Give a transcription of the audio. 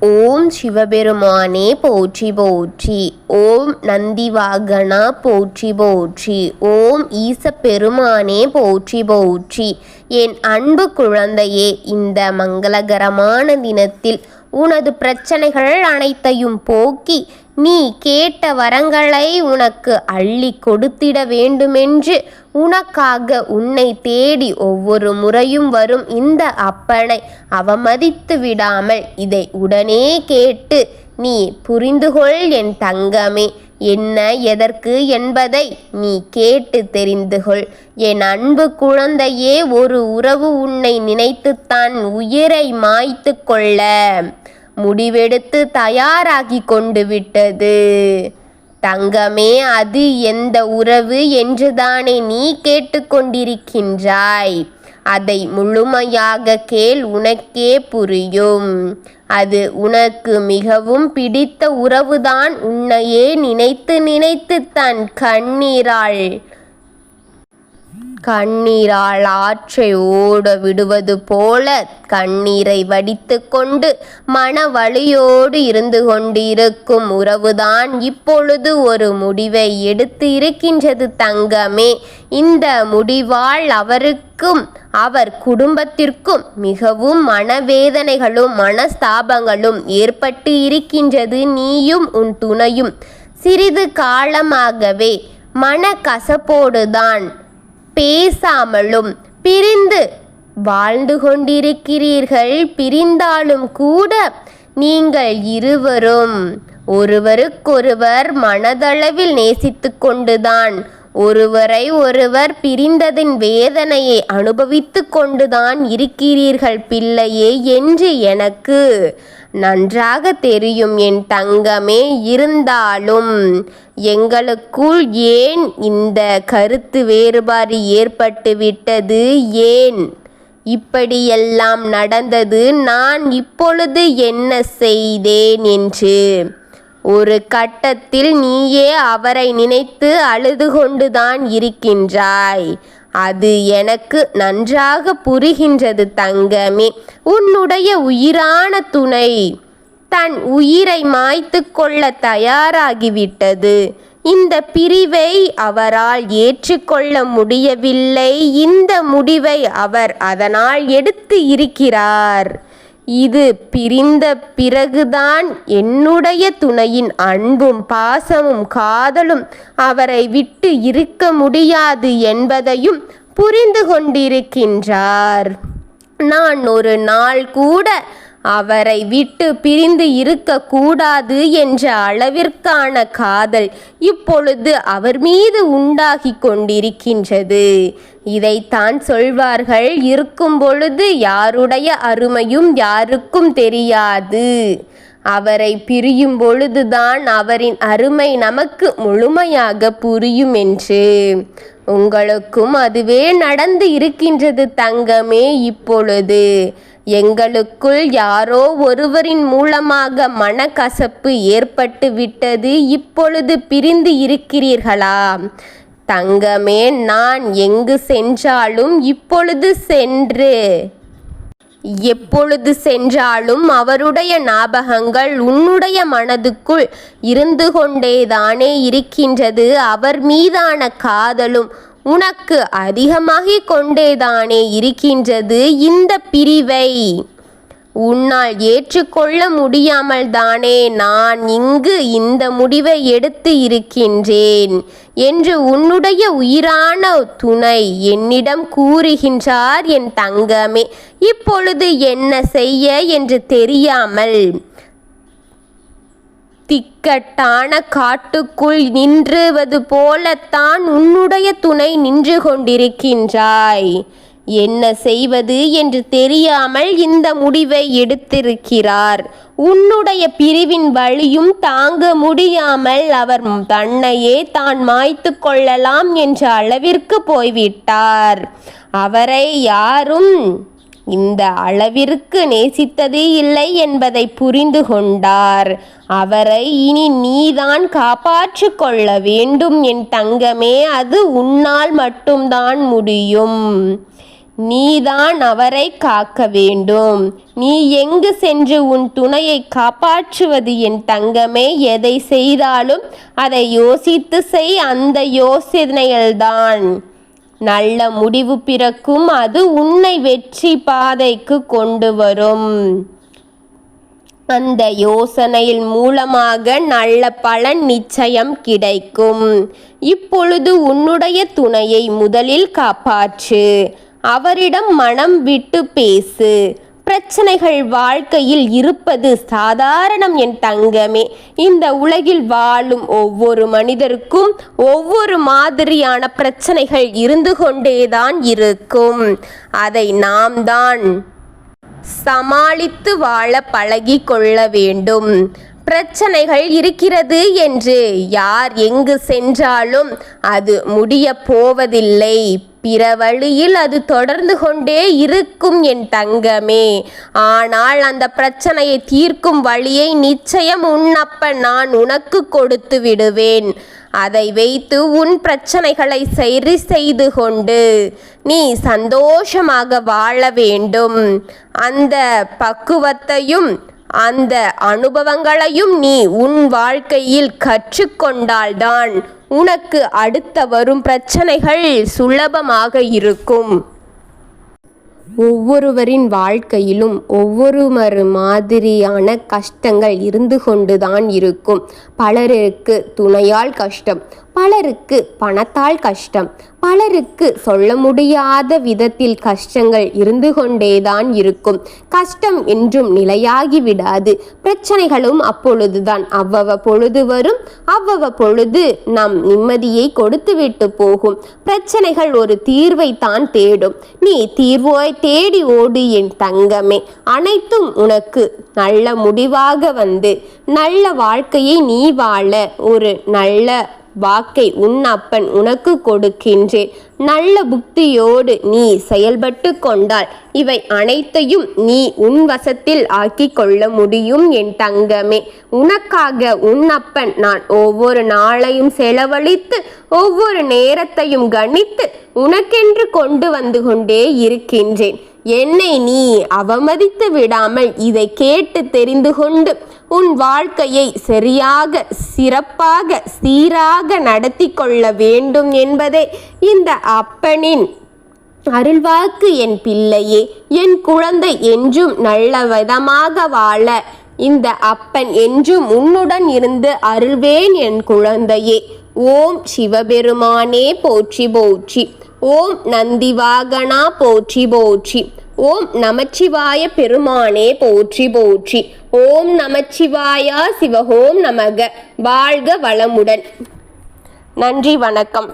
ஓம் சிவபெருமானே போற்றி போற்றி. ஓம் நந்திவாகனா போற்றி போற்றி. ஓம் ஈசப்பெருமானே போற்றி போற்றி. என் அன்பு குழந்தையே, இந்த மங்களகரமான தினத்தில் உனது பிரச்சனைகள் அனைத்தையும் போக்கி நீ கேட்ட வரங்களை உனக்கு அள்ளி கொடுத்திட வேண்டுமென்று உனக்காக உன்னை தேடி ஒவ்வொரு முறையும் வரும் இந்த அப்பனை அவமதித்து விடாமல் இதை உடனே கேட்டு நீ புரிந்துகொள் என் தங்கமே. என்ன எதற்கு என்பதை நீ கேட்டு தெரிந்துகொள். என் அன்பு குழந்தையே, ஒரு உறவு உன்னை நினைத்துத்தான் உயிரை மாய்த்து கொள்ள முடிவெடுத்து தயாராகி கொண்டு விட்டது. தங்கமே, அது எந்த உறவு என்றுதானே நீ கேட்டுக்கொண்டிருக்கின்றாய். அதை முழுமையாக கேள், உனக்கே புரியும். அது உனக்கு மிகவும் பிடித்த உறவுதான். உன்னையே நினைத்து நினைத்து தன் கண்ணீரால் ஆற்றை ஓட விடுவது போல கண்ணீரை வடித்து கொண்டு மன வலியோடு இருந்து கொண்டிருக்கும் உறவுதான் இப்பொழுது ஒரு முடிவை எடுத்து இருக்கின்றது தங்கமே. இந்த முடிவால் அவருக்கும் அவர் குடும்பத்திற்கும் மிகவும் மனவேதனைகளும் மனஸ்தாபங்களும் ஏற்பட்டு இருக்கின்றது. நீயும் உன் துணையும் சிறிது காலமாகவே மனக்கசப்போடுதான் பேசாமலும் பிரிந்து வாழ்ந்து கொண்டிருக்கிறீர்கள். பிரிந்தாலும் கூட நீங்கள் இருவரும் ஒருவருக்கொருவர் மனதளவில் நேசித்து கொண்டுதான் ஒருவரை ஒருவர் பிரிந்ததின் வேதனையை அனுபவித்து கொண்டுதான் இருக்கிறீர்கள் பிள்ளையே என்று எனக்கு நன்றாக தெரியும் என் தங்கமே. இருந்தாலும் எங்களுக்குள் ஏன் இந்த கருத்து வேறுபாடு ஏற்பட்டு விட்டது, ஏன் இப்படியெல்லாம் நடந்தது, நான் இப்பொழுது என்ன செய்தேன் என்று ஒரு கட்டத்தில் நீயே அவரை நினைத்து அழுது கொண்டுதான் இருக்கின்றாய். அது எனக்கு நன்றாக புரிகின்றது தங்கமே. உன்னுடைய உயிரான துணை தன் உயிரை மாய்த்து கொள்ள தயாராகிவிட்டது. இந்த பிரிவை அவரால் ஏற்றுக்கொள்ள முடியவில்லை. இந்த முடிவை அவர் அதனால் எடுத்து இருக்கிறார். இது பிரிந்த பிறகுதான் என்னுடைய துணையின் அன்பும் பாசமும் காதலும் அவரை விட்டு இருக்க முடியாது என்பதையும் புரிந்து கொண்டிருக்கின்றார். நான் ஒரு நாள் கூட அவரை விட்டு பிரிந்து இருக்கக்கூடாது என்ற அளவிற்கான காதல் இப்பொழுது அவர் மீது உண்டாகி கொண்டிருக்கின்றது. இதைத்தான் சொல்வார்கள், இருக்கும் பொழுது யாருடைய அருமையும் யாருக்கும் தெரியாது. அவரை பிரியும் பொழுதுதான் அவரின் அருமை நமக்கு முழுமையாக புரியும் என்று. உங்களுக்கும் அதுவே நடந்து இருக்கின்றது தங்கமே. இப்பொழுது எங்களுக்குள் யாரோ ஒருவரின் மூலமாக மனக்கசப்பு ஏற்பட்டு விட்டது. இப்பொழுது பிரிந்து இருக்கிறீர்களா தங்கமே? நான் எங்கு சென்றாலும் எப்பொழுது சென்றாலும் அவருடைய ஞாபகங்கள் உன்னுடைய மனதுக்குள் இருந்து கொண்டேதானே இருக்கின்றது. அவர் மீதான காதலும் உனக்கு அதிகமாகிக் கொண்டேதானே இருக்கின்றது. இந்த பிரிவை உன்னால் ஏற்றுக்கொள்ள முடியாமல் தானே நான் இங்கு இந்த முடிவை எடுத்து இருக்கின்றேன் என்று உன்னுடைய உயிரான துணை என்னிடம் கூறுகின்றார் என் தங்கமே. இப்பொழுது என்ன செய்ய என்று தெரியாமல் திக்கட்டான காட்டுக்குள் நின்றுவது போலத்தான் உன்னுடைய துணை நின்று கொண்டிருக்கின்றாய். என்ன செய்வது என்று தெரியாமல் இந்த முடிவை எடுத்திருக்கிறார். உன்னுடைய பிரிவின் வலியும் தாங்க முடியாமல் அவர் தன்னையே தான் மாய்த்து கொள்ளலாம் என்ற அளவிற்கு போய்விட்டார். அவரை யாரும் இந்த அளவிற்கு நேசித்ததே இல்லை என்பதை புரிந்து கொண்டார். அவரை இனி நீதான் காப்பாற்றி கொள்ள வேண்டும் என் தங்கமே. அது உன்னால் மட்டும்தான் முடியும். நீதான் அவரை காக்க வேண்டும். நீ எங்கு சென்று உன் துணையை காப்பாற்றுவது என் தங்கமே? எதை செய்தாலும் அதை யோசித்து செய். அந்த யோசனையில்தான் நல்ல முடிவு பிறக்கும். அது உன்னை வெற்றி பாதைக்கு கொண்டு வரும். அந்த யோசனையில் மூலமாக நல்ல பலன் நிச்சயம் கிடைக்கும். இப்பொழுது உன்னுடைய துணையை முதலில் காப்பாற்று. அவரிடம் மனம் விட்டு பேசு. பிரச்சனைகள் வாழ்க்கையில் இருப்பது சாதாரணம் என் தங்கமே. இந்த உலகில் வாழும் ஒவ்வொரு மனிதருக்கும் ஒவ்வொரு மாதிரியான பிரச்சனைகள் இருந்து கொண்டேதான் இருக்கும். அதை நாம் தான் சமாளித்து வாழ பழகி கொள்ள வேண்டும். பிரச்சனைகள் இருக்கிறது என்று யார் எங்கு சென்றாலும் அது முடிய போவதில்லை. பிற வழியில் அது தொடர்ந்து கொண்டே இருக்கும் என் தங்கமே. ஆனால் அந்த பிரச்சனையை தீர்க்கும் வழியை நிச்சயம் உன்னப்பன் நான் உனக்கு கொடுத்து விடுவேன். அதை வைத்து உன் பிரச்சனைகளை சரி செய்து கொண்டு நீ சந்தோஷமாக வாழ வேண்டும். அந்த பக்குவத்தையும் அந்த அனுபவங்களையும் நீ உன் வாழ்க்கையில் கற்றுக்கொண்டால்தான் உனக்கு அடுத்த வரும் பிரச்சனைகள் சுலபமாக இருக்கும். ஒவ்வொருவரின் வாழ்க்கையிலும் ஒவ்வொரு மாதிரியான கஷ்டங்கள் இருந்து கொண்டுதான் இருக்கும். பலருக்கு துணையால் கஷ்டம், பலருக்கு பணத்தால் கஷ்டம், பலருக்கு சொல்ல முடியாத விதத்தில் கஷ்டங்கள் இருந்து கொண்டேதான் இருக்கும். கஷ்டம் என்றும் நிலையாகி விடாது. பிரச்சனைகளும் அப்பொழுதுதான் அவ்வப்பொழுது வரும். அவ்வப்பொழுது நம் நிம்மதியை கொடுத்துவிட்டு போகும். பிரச்சனைகள் ஒரு தீர்வை தான் தேடும். நீ தீர்வை தேடி ஓடு என் தங்கமே. அனைத்தும் உனக்கு நல்ல முடிவாக வந்து நல்ல வாழ்க்கையை நீ வாழ ஒரு நல்ல வாக்கை உன் அப்பன் உனக்கு கொடுக்கின்றேன். நல்ல புத்தியோடு நீ செயல்பட்டு கொண்டால் இவை அனைத்தையும் நீ உன் வசத்தில் ஆக்கி கொள்ள முடியும் என் தங்கமே. உனக்காக உன் அப்பன் நான் ஒவ்வொரு நாளையும் செலவழித்து ஒவ்வொரு நேரத்தையும் கணித்து உனக்கென்று கொண்டு வந்து கொண்டே இருக்கின்றேன். என்னை நீ அவமதித்து விடாமல் இதை கேட்டு தெரிந்து கொண்டு உன் வாழ்க்கையை சரியாக சிறப்பாக சீராக நடத்தி கொள்ள வேண்டும் என்பதே இந்த அப்பனின் அருள்வாக்கு. என் பிள்ளையே, என் குழந்தை என்றும் நல்ல விதமாக வாழ இந்த அப்பன் என்றும் உன்னுடன் இருந்து அருள்வேன் என் குழந்தையே. ஓம் சிவபெருமானே போற்றி போற்றி. ஓம் நந்திவாகனா போற்றி போற்றி. ஓம் நமச்சிவாய பெருமானே போற்றி போற்றி. ஓம் நமச்சிவாயா சிவஹோம் நமக. வாழ்க வளமுடன். நன்றி, வணக்கம்.